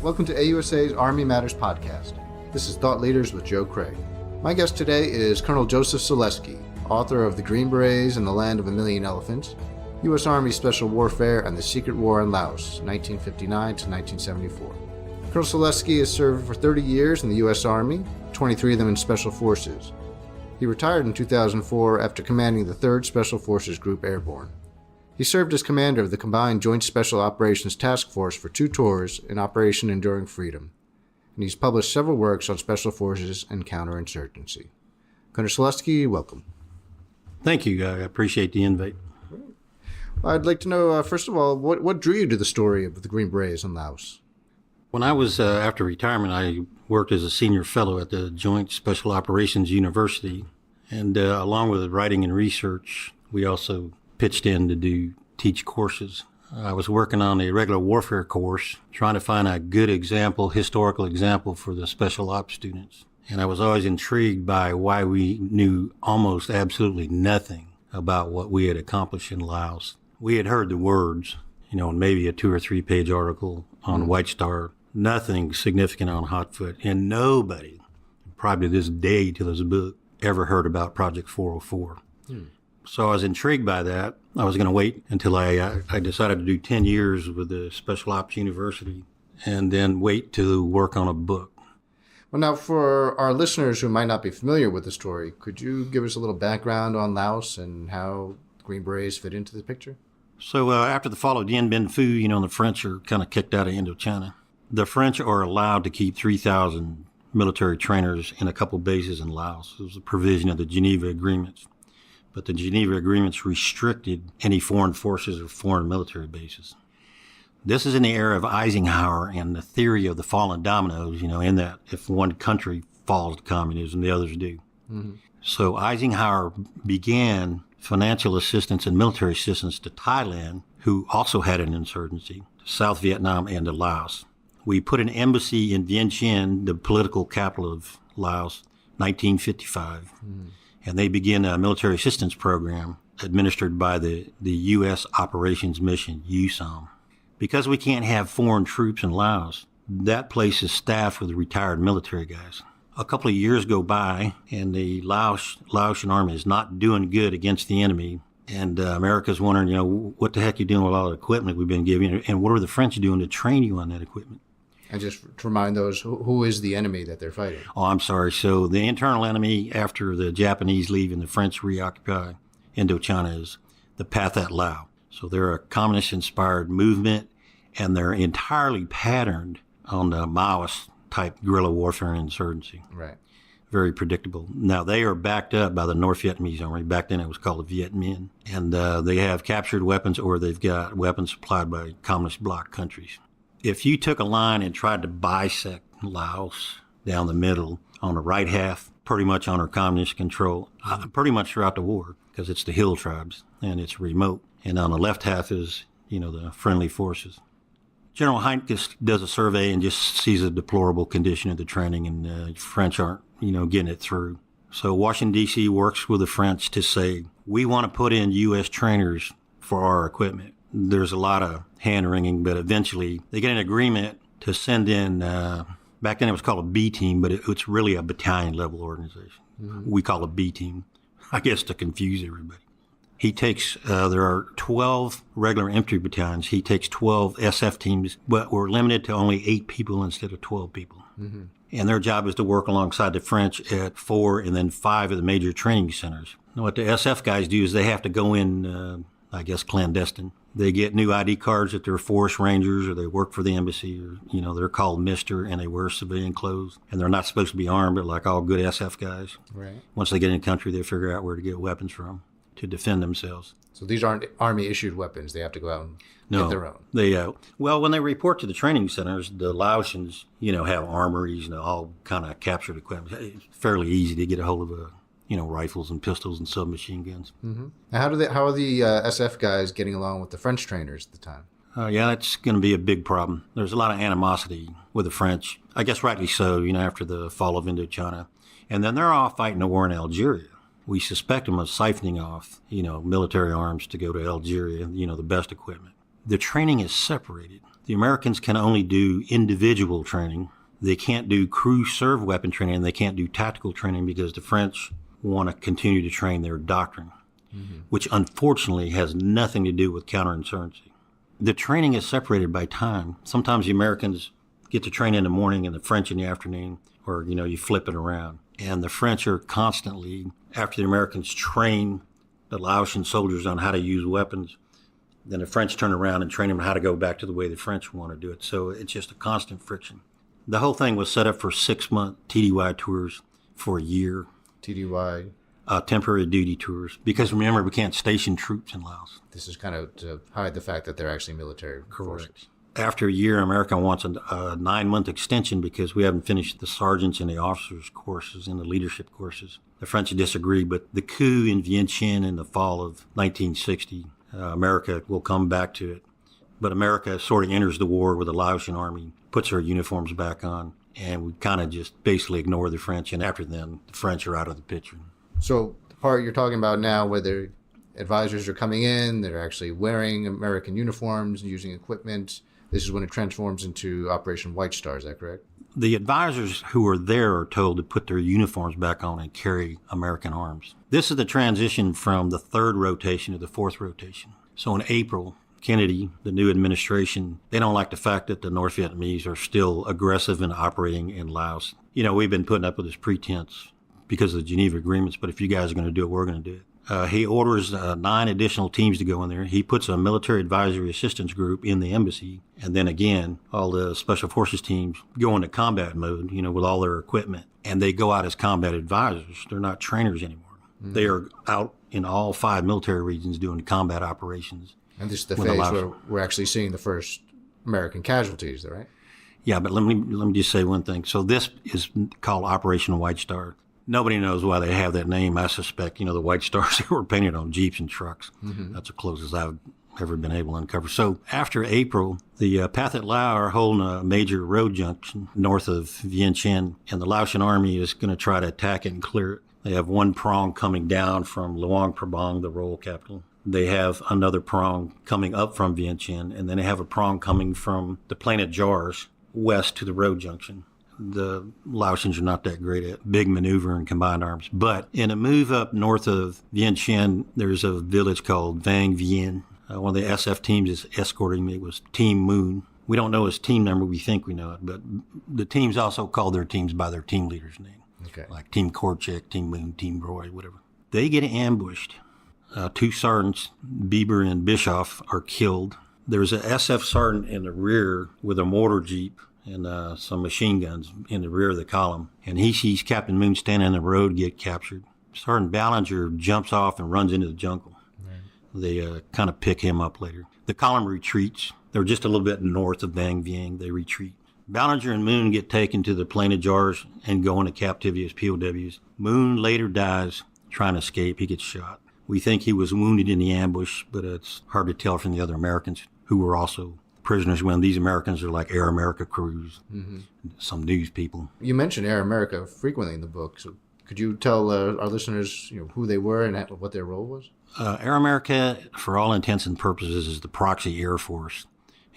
Welcome to AUSA's Army Matters podcast. This is Thought Leaders with Joe Craig. My guest today is Colonel Joseph Celeski, author of The Green Berets and the Land of a Million Elephants, U.S. Army Special Warfare and the Secret War in Laos, 1959 to 1974. Colonel Celeski has served for 30 years in the U.S. Army, 23 of them in Special Forces. He retired in 2004 after commanding the 3rd Special Forces Group Airborne. He served as commander of the Combined Joint Special Operations Task Force for 2 tours in Operation Enduring Freedom, and he's published several works on Special Forces and counterinsurgency. Colonel Celeski, welcome. Thank you. I appreciate the invite. Well, I'd like to know, first of all, what drew you to the story of the Green Berets in Laos? When I was after retirement, I worked as a senior fellow at the Joint Special Operations University, and along with writing and research, we also pitched in to teach courses. I was working on a regular warfare course, trying to find a good example, historical example for the special ops students. And I was always intrigued by why we knew almost absolutely nothing about what we had accomplished in Laos. We had heard the words, in maybe a 2 or 3 page article on White Star, nothing significant on Hotfoot, and nobody, probably to this day till this book, ever heard about Project 404. So I was intrigued by that. I was going to wait until I decided to do 10 years with the Special Ops University and then wait to work on a book. Well, now, for our listeners who might not be familiar with the story, could you give us a little background on Laos and how the Green Berets fit into the picture? So after the fall of Dien Bien Phu, the French are kind of kicked out of Indochina. The French are allowed to keep 3,000 military trainers in a couple bases in Laos. It was a provision of the Geneva Agreements. But the Geneva Agreements restricted any foreign forces or foreign military bases. This is in the era of Eisenhower and the theory of the fallen dominoes, in that if one country falls to communism, the others do. Mm-hmm. So Eisenhower began financial assistance and military assistance to Thailand, who also had an insurgency, to South Vietnam and to Laos. We put an embassy in Vientiane, the political capital of Laos, 1955. Mm-hmm. And they began a military assistance program administered by the U.S. Operations Mission, USOM. Because we can't have foreign troops in Laos, that place is staffed with retired military guys. A couple of years go by, and the Laotian army is not doing good against the enemy. And America's wondering, what the heck are you doing with all the equipment we've been giving you? And what are the French doing to train you on that equipment? And just to remind those, who is the enemy that they're fighting? Oh, I'm sorry. So the internal enemy after the Japanese leave and the French reoccupy Indochina is the Pathet Lao. So they're a communist-inspired movement, and they're entirely patterned on the Maoist-type guerrilla warfare and insurgency. Right. Very predictable. Now, they are backed up by the North Vietnamese army. Back then it was called the Viet Minh. And they have captured weapons, or they've got weapons supplied by communist bloc countries. If you took a line and tried to bisect Laos down the middle, on the right half, pretty much under communist control, pretty much throughout the war, because it's the hill tribes and it's remote. And on the left half is, the friendly forces. General Heinz does a survey and just sees a deplorable condition of the training, and French aren't, getting it through. So Washington, D.C. works with the French to say, we want to put in U.S. trainers for our equipment. There's a lot of hand-wringing, but eventually they get an agreement to send in, back then it was called a B team, but it's really a battalion-level organization. Mm-hmm. We call it B team, I guess to confuse everybody. He takes, there are 12 regular infantry battalions. He takes 12 SF teams, but we're limited to only 8 people instead of 12 people. Mm-hmm. And their job is to work alongside the French at 4 and then 5 of the major training centers. Now, what the SF guys do is they have to go in, clandestine. They get new ID cards that they're forest rangers, or they work for the embassy, or, they're called Mister, and they wear civilian clothes. And they're not supposed to be armed, but like all good SF guys. Right. Once they get in the country, they figure out where to get weapons from to defend themselves. So these aren't Army-issued weapons. They have to go out and get their own. When they report to the training centers, the Laotians, have armories and all kind of captured equipment. It's fairly easy to get a hold of rifles and pistols and submachine guns. Mm-hmm. Now how are the SF guys getting along with the French trainers at the time? That's going to be a big problem. There's a lot of animosity with the French. I guess rightly so, after the fall of Indochina. And then they're all fighting a war in Algeria. We suspect them of siphoning off, military arms to go to Algeria, the best equipment. The training is separated. The Americans can only do individual training. They can't do crew serve weapon training, and they can't do tactical training because the French want to continue to train their doctrine, which unfortunately has nothing to do with counterinsurgency. The training is separated by time. Sometimes the Americans get to train in the morning and the French in the afternoon, or, you flip it around. And the French are constantly, after the Americans train the Laotian soldiers on how to use weapons, then the French turn around and train them how to go back to the way the French want to do it. So it's just a constant friction. The whole thing was set up for 6-month TDY tours for a year. TDY? Temporary duty tours. Because remember, we can't station troops in Laos. This is kind of to hide the fact that they're actually military forces. After a year, America wants a 9-month extension because we haven't finished the sergeants and the officers courses and the leadership courses. The French disagree, but the coup in Vientiane in the fall of 1960, America will come back to it. But America sort of enters the war with the Laotian army, puts her uniforms back on, and we kind of just basically ignore the French. And after then, the French are out of the picture. So the part you're talking about now, where the advisors are coming in, they're actually wearing American uniforms and using equipment, this is when it transforms into Operation White Star, is that correct? The advisors who are there are told to put their uniforms back on and carry American arms. This is the transition from the 3rd rotation to the 4th rotation. So in April, Kennedy, the new administration, they don't like the fact that the North Vietnamese are still aggressive and operating in Laos. We've been putting up with this pretense because of the Geneva agreements, but if you guys are going to do it, we're going to do it. He orders 9 additional teams to go in there. He puts a military advisory assistance group in the embassy. And then again, all the special forces teams go into combat mode, with all their equipment. And they go out as combat advisors. They're not trainers anymore. Mm-hmm. They are out in all 5 military regions doing combat operations. And this is the phase where we're actually seeing the first American casualties, right? Yeah, but let me just say one thing. So this is called Operation White Star. Nobody knows why they have that name. I suspect, the White Stars that were painted on Jeeps and trucks. Mm-hmm. That's the closest I've ever been able to uncover. So after April, the Pathet Lao are holding a major road junction north of Vientiane, and the Laotian army is going to try to attack it and clear it. They have one prong coming down from Luang Prabang, the royal capital. They have another prong coming up from Vientiane, and then they have a prong coming from the Plain of Jars west to the road junction. The Laotians are not that great at big maneuver and combined arms. But in a move up north of Vientiane, there's a village called Vang Vien. One of the SF teams is escorting me. It was Team Moon. We don't know his team number. We think we know it. But the teams also call their teams by their team leader's name. Okay. Like Team Korchak, Team Moon, Team Roy, whatever. They get ambushed. 2 sergeants, Bieber and Bischoff, are killed. There's an SF sergeant in the rear with a mortar jeep and some machine guns in the rear of the column. And he sees Captain Moon standing in the road get captured. Sergeant Ballinger jumps off and runs into the jungle. Right. They kind of pick him up later. The column retreats. They're just a little bit north of Vang Vieng. They retreat. Ballinger and Moon get taken to the Plain of Jars and go into captivity as POWs. Moon later dies trying to escape. He gets shot. We think he was wounded in the ambush, but it's hard to tell from the other Americans who were also prisoners when these Americans are like Air America crews, some news people. You mentioned Air America frequently in the book, so could you tell our listeners who they were and what their role was? Air America, for all intents and purposes, is the proxy Air Force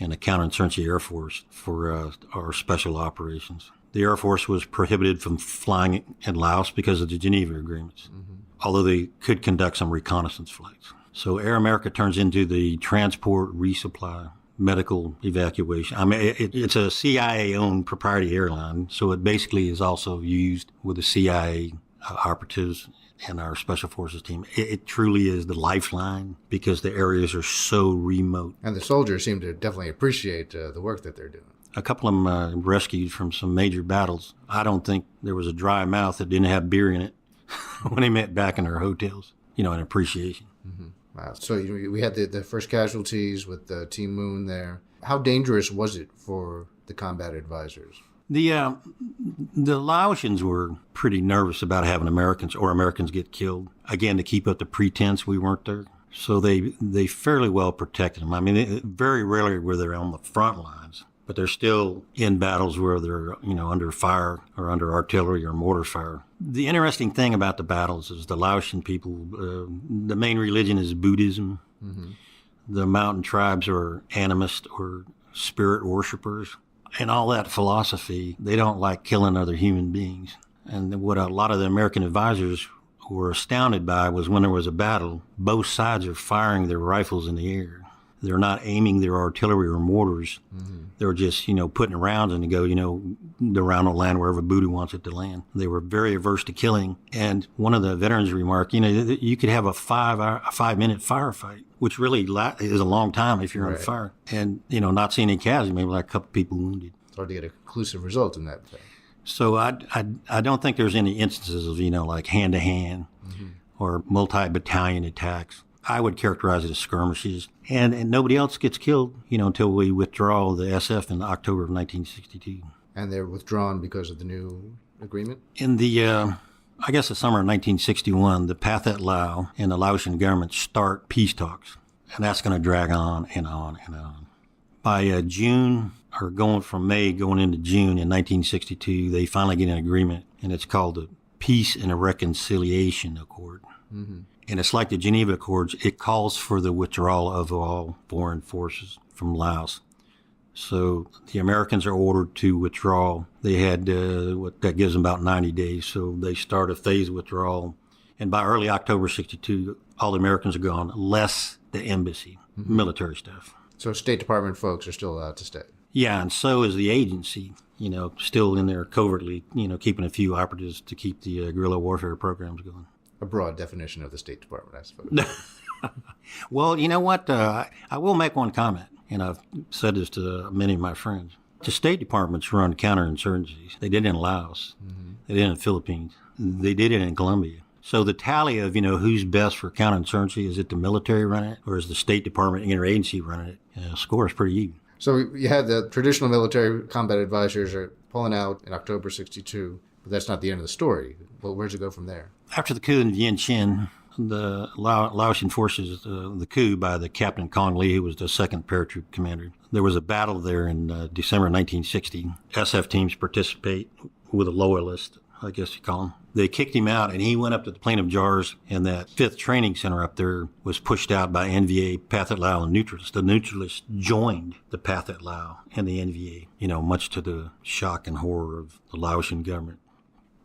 and the counterinsurgency Air Force for our special operations. The Air Force was prohibited from flying in Laos because of the Geneva agreements, although they could conduct some reconnaissance flights. So Air America turns into the transport, resupply, medical evacuation. I mean, it's a CIA-owned proprietary airline, so it basically is also used with the CIA operatives and our special forces team. It truly is the lifeline because the areas are so remote. And the soldiers seem to definitely appreciate the work that they're doing. A couple of them rescued from some major battles. I don't think there was a dry mouth that didn't have beer in it when they met back in their hotels, in appreciation. Wow. So we had the first casualties with Team Moon there. How dangerous was it for the combat advisors? The Laotians were pretty nervous about having Americans get killed. Again, to keep up the pretense we weren't there. So they fairly well protected them. I mean, very rarely were they on the front lines, but they're still in battles where they're, under fire or under artillery or mortar fire. The interesting thing about the battles is the Laotian people, the main religion is Buddhism. The mountain tribes are animist or spirit worshipers, and all that philosophy. They don't like killing other human beings. And what a lot of the American advisors were astounded by was when there was a battle, both sides are firing their rifles in the air. They're not aiming their artillery or mortars. Mm-hmm. They're just, putting rounds in to go, the round will land wherever Buddha wants it to land. They were very averse to killing. And one of the veterans remarked, you could have a 5-minute firefight, which really is a long time if you're on fire. And, not seeing any casualties, maybe like a couple people wounded. It's hard to get a conclusive result in that thing. So I don't think there's any instances of, like hand-to-hand or multi-battalion attacks. I would characterize it as skirmishes. And nobody else gets killed, until we withdraw the SF in October of 1962. And they're withdrawn because of the new agreement? In the, the summer of 1961, the Pathet Lao and the Laotian government start peace talks. And that's going to drag on and on and on. By June, or going from May going into June in 1962, they finally get an agreement, and it's called the Peace and Reconciliation Accord. Mm-hmm. And it's like the Geneva Accords. It calls for the withdrawal of all foreign forces from Laos. So the Americans are ordered to withdraw. They had, that gives them about 90 days. So they start a phased withdrawal. And by early October 62, all the Americans are gone, less the embassy, military stuff. So State Department folks are still allowed to stay. Yeah, and so is the agency, still in there covertly, keeping a few operatives to keep the guerrilla warfare programs going. A broad definition of the State Department, I suppose. Well, you know what? I will make one comment, and I've said this to many of my friends. The State Departments run counterinsurgencies. They did it in Laos. Mm-hmm. They did it in the Philippines. They did it in Colombia. So the tally of, who's best for counterinsurgency, is it the military running it, or is the State Department interagency running it? Score is pretty even. So you had the traditional military combat advisors are pulling out in October 62, but that's not the end of the story. Well, where's it go from there? After the coup in Vientiane, the Laotian forces, the coup by the Captain Kong Lee, who was the second paratroop commander, there was a battle there in December 1960. SF teams participate with a loyalist, I guess you call him. They kicked him out, and he went up to the Plain of Jars, and that 5th training center up there was pushed out by NVA, Pathet Lao, and Neutralists. The Neutralists joined the Pathet Lao and the NVA, much to the shock and horror of the Laotian government.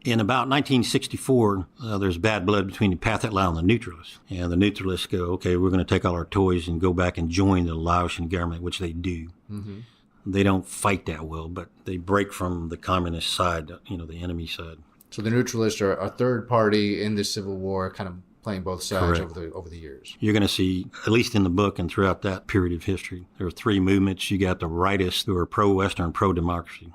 In about 1964, there's bad blood between the Pathet Lao and the Neutralists. And the Neutralists go, okay, we're going to take all our toys and go back and join the Laotian government, which they do. Mm-hmm. They don't fight that well, but they break from the communist side, the enemy side. So the Neutralists are a third party in this civil war, kind of playing both sides over the years. You're going to see, at least in the book and throughout that period of history, there are 3 movements. You got the rightists who are pro-Western, pro-democracy.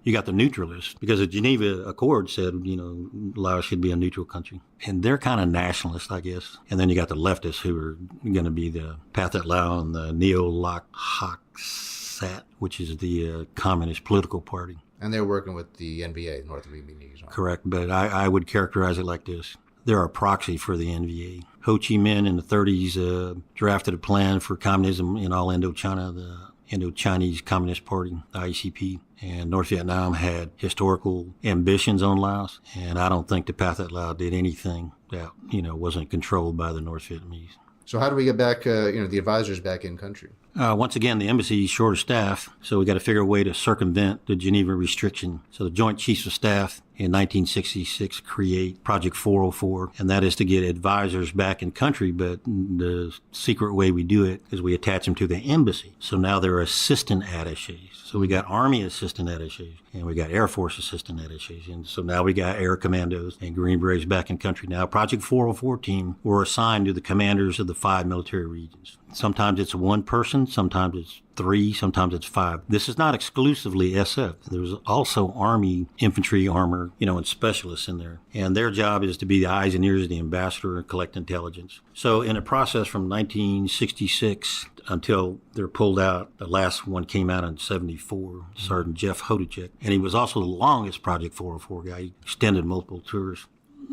You got the neutralists, because the Geneva Accord said, Laos should be a neutral country. And they're kind of nationalist, I guess. And then you got the leftists, who are going to be the Pathet Lao and the Neo-Lak Hak Sat, which is the Communist Political Party. And they're working with the NBA, North Vietnamese Army. Correct, but I would characterize it like this. They're a proxy for the NVA. Ho Chi Minh in the 30s drafted a plan for communism in all Indochina, the Indo-Chinese Communist Party, the ICP. And North Vietnam had historical ambitions on Laos, and I don't think the Pathet Lao did anything that, wasn't controlled by the North Vietnamese. So how do we get back, the advisors back in country? Once again, the embassy is short of staff, so we got to figure a way to circumvent the Geneva restriction. So the Joint Chiefs of Staff in 1966 create Project 404, and that is to get advisors back in country, but the secret way we do it is we attach them to the embassy. So now they're assistant attachés. So we got Army assistant attachés, and we got Air Force assistant attachés, and so now we got Air Commandos and Green Berets back in country. Now, Project 404 team were assigned to the commanders of the 5 military regions. Sometimes it's 1 person, sometimes it's 3, sometimes it's 5. This is not exclusively SF. There's also Army infantry, armor, and specialists in there. And their job is to be the eyes and ears of the ambassador and collect intelligence. So in a process from 1966 until they're pulled out, the last one came out in 74, Sergeant Jeff Hodacek. And he was also the longest Project 404 guy. He extended multiple tours.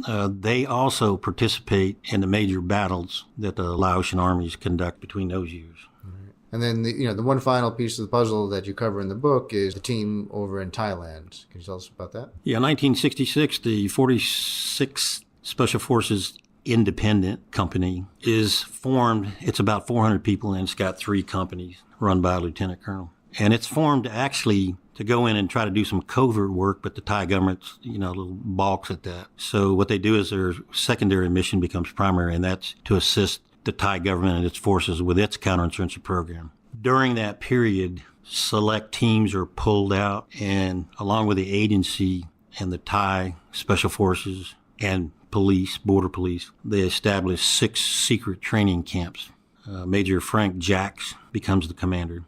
They also participate in the major battles that the Laotian armies conduct between those years. And then the one final piece of the puzzle that you cover in the book is the team over in Thailand. Can you tell us about that? Yeah, 1966, the 46th Special Forces Independent Company is formed. It's about 400 people, and it's got 3 companies run by a lieutenant colonel. And it's formed actually to go in and try to do some covert work, but the Thai government's, little balks at that. So what they do is their secondary mission becomes primary, and that's to assist the Thai government and its forces with its counterinsurgency program. During that period, select teams are pulled out, and along with the agency and the Thai special forces and police, border police, they establish 6 secret training camps. Major Frank Jacks becomes the commander.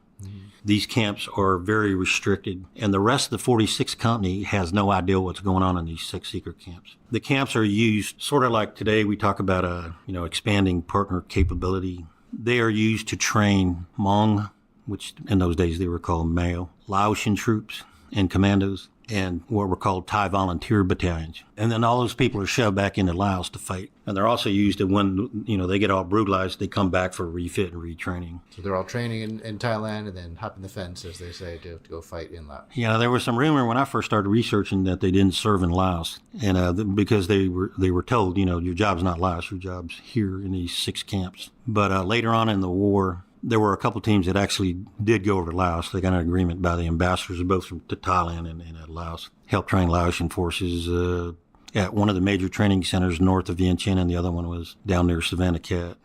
These camps are very restricted, and the rest of the 46th Company has no idea what's going on in these 6 secret camps. The camps are used sort of like today we talk about, expanding partner capability. They are used to train Hmong, which in those days they were called Mao, Laotian troops and commandos, and what were called Thai volunteer battalions. And then all those people are shoved back into Laos to fight. And they're also used to when, they get all brutalized, they come back for refit and retraining. So they're all training in Thailand and then hopping the fence, as they say, to go fight in Laos. Yeah, there was some rumor when I first started researching that they didn't serve in Laos. And because they were told, your job's not Laos, your job's here in these 6 camps. But later on in the war, there were a couple teams that actually did go over to Laos. They got an agreement by the ambassadors, both to Thailand and Laos, helped train Laotian forces at one of the major training centers north of Vientiane, and the other one was down near Savannakhet,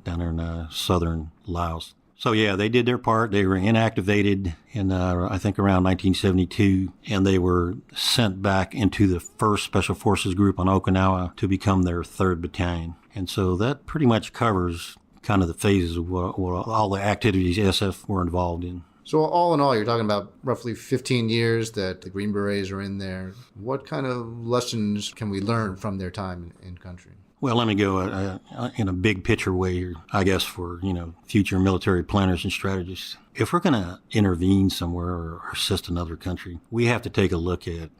down there in southern Laos. So, yeah, they did their part. They were inactivated in, I think, around 1972, and they were sent back into the 1st Special Forces Group on Okinawa to become their 3rd Battalion. And so that pretty much covers kind of the phases of what all the activities SF were involved in. So all in all, you're talking about roughly 15 years that the Green Berets are in there. What kind of lessons can we learn from their time in country? Well, let me go in a big picture way here, I guess, for, future military planners and strategists. If we're going to intervene somewhere or assist another country, we have to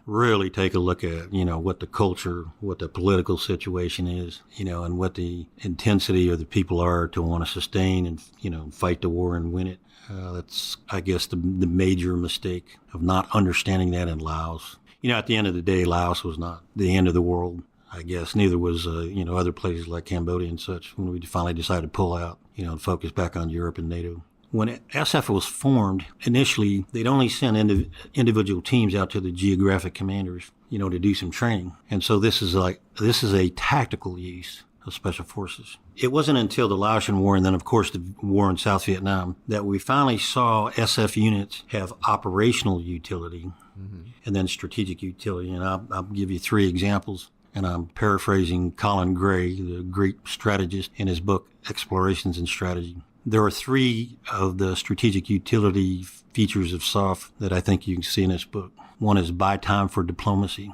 really take a look at, what the culture, what the political situation is, and what the intensity of the people are to want to sustain and, fight the war and win it. That's, I guess, the major mistake of not understanding that in Laos. At the end of the day, Laos was not the end of the world. I guess neither was, other places like Cambodia and such when we finally decided to pull out, and focus back on Europe and NATO. When SF was formed, initially, they'd only send individual teams out to the geographic commanders, to do some training. And so this is a tactical use of special forces. It wasn't until the Laotian War and then, of course, the war in South Vietnam that we finally saw SF units have operational utility and then strategic utility. And I'll give you 3 examples. And I'm paraphrasing Colin Gray, the great strategist, in his book, Explorations in Strategy. There are 3 of the strategic utility features of SOF that I think you can see in this book. One is buy time for diplomacy.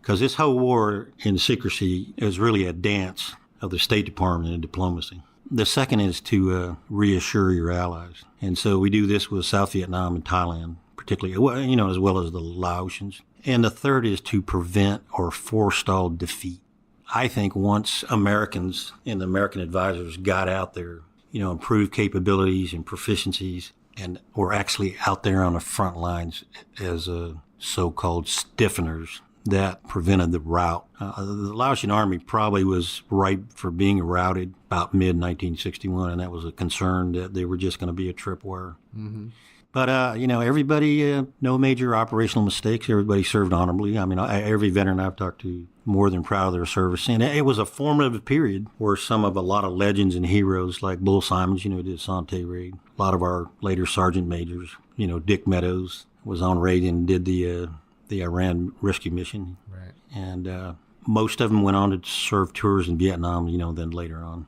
Because this whole war in secrecy is really a dance of the State Department and diplomacy. The second is to reassure your allies. And so we do this with South Vietnam and Thailand, particularly, as well as the Laotians. And the third is to prevent or forestall defeat. I think once Americans and the American advisors got out there, improved capabilities and proficiencies, and were actually out there on the front lines as so-called stiffeners, that prevented the rout. The Laotian army probably was ripe for being routed about mid-1961, and that was a concern that they were just going to be a tripwire. But, everybody, no major operational mistakes. Everybody served honorably. I mean, every veteran I've talked to, more than proud of their service. And it was a formative period where a lot of legends and heroes like Bull Simons, did Sante raid. A lot of our later sergeant majors, Dick Meadows was on raid and did the Iran rescue mission. Right. And most of them went on to serve tours in Vietnam, then later on.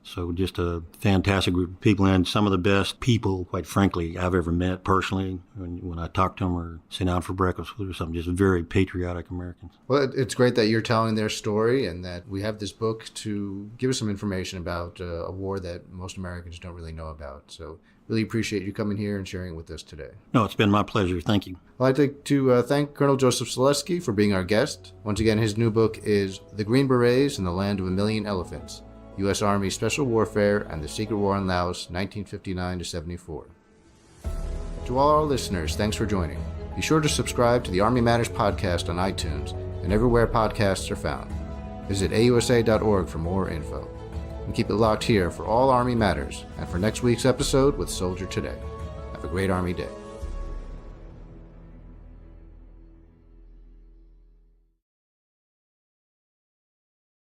So just a fantastic group of people, and some of the best people, quite frankly, I've ever met personally. When I talk to them or sit down for breakfast with or something, just very patriotic Americans. Well, it's great that you're telling their story and that we have this book to give us some information about a war that most Americans don't really know about. So really appreciate you coming here and sharing it with us today. No, it's been my pleasure. Thank you. Well, I'd like to thank Colonel Joseph Celeski for being our guest. Once again, his new book is The Green Berets and the Land of a Million Elephants, U.S. Army Special Warfare and the Secret War in Laos, 1959-74. To all our listeners, thanks for joining. Be sure to subscribe to the Army Matters podcast on iTunes and everywhere podcasts are found. Visit AUSA.org for more info. And keep it locked here for all Army Matters and for next week's episode with Soldier Today. Have a great Army day.